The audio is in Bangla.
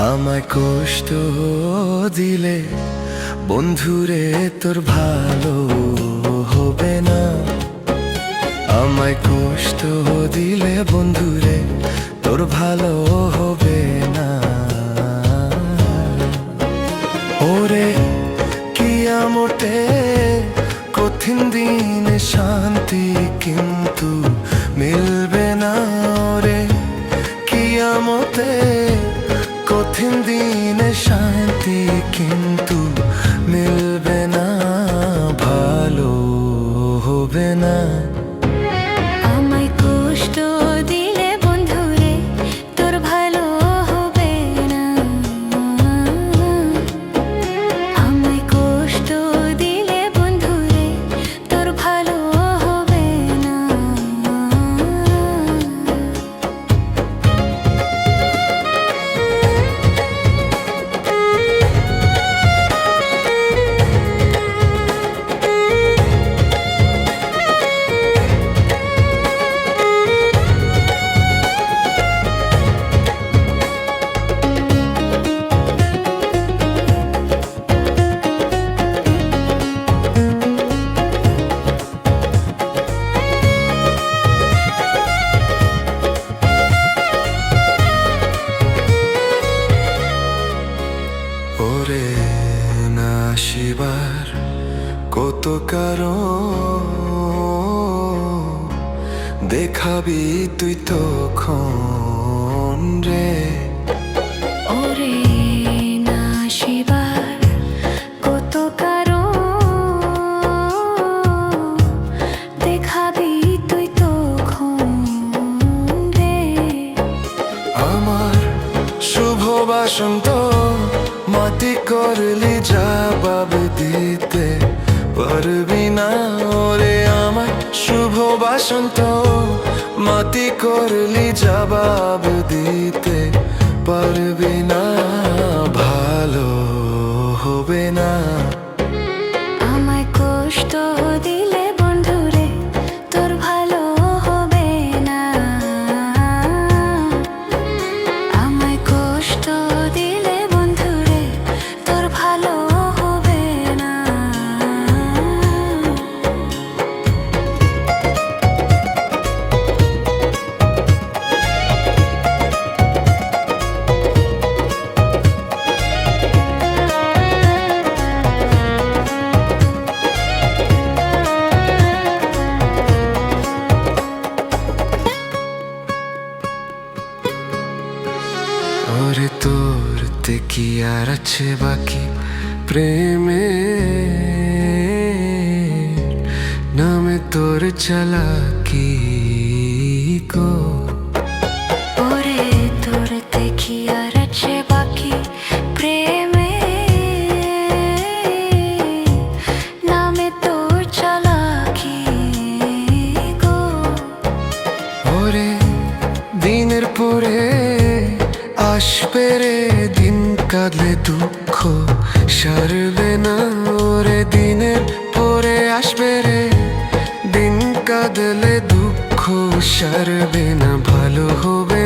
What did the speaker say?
আমায় কষ্ট দিলে বন্ধুরে তোর ভালো হবে না। আমায় কষ্ট দিলে বন্ধুরে তোর ভালো হবে না। ওরে কিয়ামতে কঠিন দিনে শান্তি কিন্তু মিলবে না। ওরে কিয়ামতে কঠিন দিনে শান্তি কিন্তু মিলবে না, ভালো হবে না। আমায় কষ্ট দিলে বন্ধুরে তোর ভালো হবে না। আমায় কষ্ট দিলে বন্ধুরে তোর ভালো হবে না। ওরে না শিবার কত কারণ দেখাবি তুই তখন রে। ওরে না শিবার কত কারণ দেখাবি তুই তখন রে। আমার শুভ বাসন্ত মাটি করলি জবাব দিতে পারবি না। ওরে আমার শুভ বাসন্ত মাটি করলি জবাব দিতে পারবি না, ভালো হবে না। আমায় কষ্ট দিলে বন্ধুরে তোর ভালো হবে না। আমায় কষ্ট দিলে বন্ধুরে তোর ভালো হবে না। ওরে তোর তে কি আর আছে বাকি প্রেমে নামে তোর চালাকি গো। ওরে তোর দেখি আর আছে বাকি প্রেমে নামে তোর চালাকি গো। ওরে দিনের পরে আসবে রে দিন কাঁদলে দুঃখ সারবে না। ওরে দিনের পরে আসবে রে দিন কাঁদলে দুঃখ সারবে না, ভালো হবে